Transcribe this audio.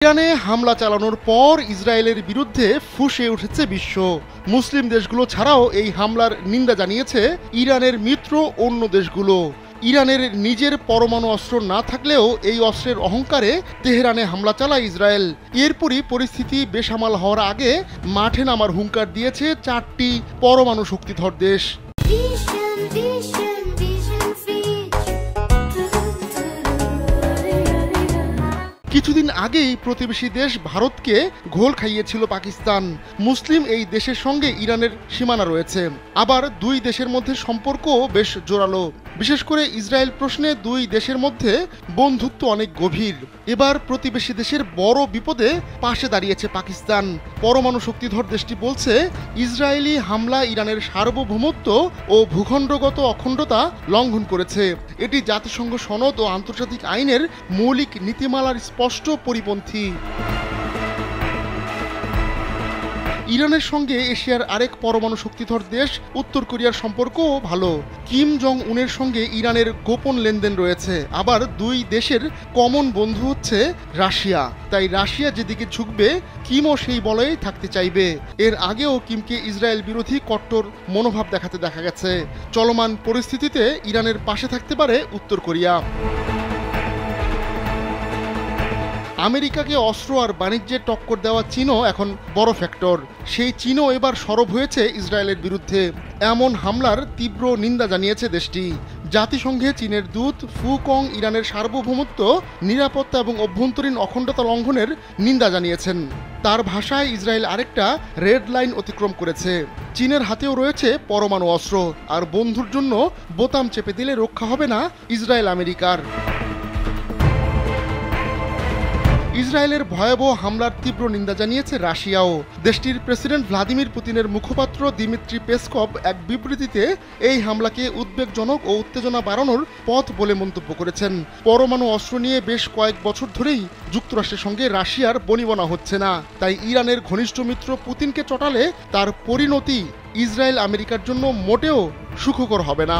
ইরানে হামলা চালানোর পর ইসরায়েলের বিরুদ্ধে ফুঁসে উঠেছে বিশ্ব। মুসলিম দেশগুলো ছাড়াও এই হামলার নিন্দা জানিয়েছে ইরানের মিত্র অন্য দেশগুলো। ইরানের নিজের পরমাণু অস্ত্র না থাকলেও এই অস্ত্রের অহংকারে তেহরানে হামলা চালায় ইসরায়েল। এরপরই পরিস্থিতি বেসামাল হওয়ার আগে মাঠে নামার হুঙ্কার দিয়েছে 4টি পরমাণু শক্তিধর দেশ। কিছুদিন আগেই প্রতিবেশী দেশ ভারতকে ঘোল খাইয়েছিল পাকিস্তান। মুসলিম এই দেশের সঙ্গে ইরানের সীমানা রয়েছে, আবার দুই দেশের মধ্যে সম্পর্ক বেশ জোরালো। বিশেষ করে ইসরায়েল প্রশ্নে দুই দেশের মধ্যে বন্ধুত্ব অনেক গভীর। এবার প্রতিবেশী দেশের বড় বিপদে পাশে দাঁড়িয়েছে পাকিস্তান। পরমাণু শক্তিধর দেশটি বলছে, ইসরায়েলি হামলা ইরানের সার্বভৌমত্ব ও ভূখণ্ডগত অখণ্ডতা লঙ্ঘন করেছে। এটি জাতিসংঘ সনদ ও আন্তর্জাতিক আইনের মৌলিক নীতিমালার স্পষ্ট পরিপন্থী। ইরানের সঙ্গে এশিয়ার আরেক পরমাণু শক্তিধর দেশ উত্তর কোরিয়ার সম্পর্কও ভালো। কিম জং উনের সঙ্গে ইরানের গোপন লেনদেন রয়েছে। আবার দুই দেশের কমন বন্ধু হচ্ছে রাশিয়া। তাই রাশিয়া যেদিকে ঝুঁকবে, কিমও সেই বলয়েই থাকতে চাইবে। এর আগেও কিমকে ইসরায়েল বিরোধী কট্টর মনোভাব দেখাতে দেখা গেছে। চলমান পরিস্থিতিতে ইরানের পাশে থাকতে পারে উত্তর কোরিয়া। আমেরিকাকে অস্ত্র আর বাণিজ্যে টক্কর দেওয়া চীনও এখন বড় ফ্যাক্টর। সেই চীনও এবার সরব হয়েছে ইসরায়েলের বিরুদ্ধে। এমন হামলার তীব্র নিন্দা জানিয়েছে দেশটি। জাতিসংঘে চীনের দূত ফু কং ইরানের সার্বভৌমত্ব, নিরাপত্তা এবং অভ্যন্তরীণ অখণ্ডতা লঙ্ঘনের নিন্দা জানিয়েছেন। তার ভাষায় ইসরায়েল আরেকটা রেড লাইন অতিক্রম করেছে। চীনের হাতেও রয়েছে পরমাণু অস্ত্র, আর বন্ধুর জন্য বোতাম চেপে দিলে রক্ষা হবে না ইসরায়েল আমেরিকার। ইসরায়েলের ভয়াবহ হামলার তীব্র নিন্দা জানিয়েছে রাশিয়াও। দেশটির প্রেসিডেন্ট ভ্লাদিমির পুতিনের মুখপাত্র দিমিত্রি পেসকভ এক বিবৃতিতে এই হামলাকে উদ্বেগজনক ও উত্তেজনা বাড়ানোর পথ বলে মন্তব্য করেছেন। পরমাণু অস্ত্র নিয়ে বেশ কয়েক বছর ধরেই যুক্তরাষ্ট্রের সঙ্গে রাশিয়ার বনিবনা হচ্ছে না। তাই ইরানের ঘনিষ্ঠ মিত্র পুতিনকে চটালে তার পরিণতি ইসরায়েল আমেরিকার জন্য মোটেও সুখকর হবে না।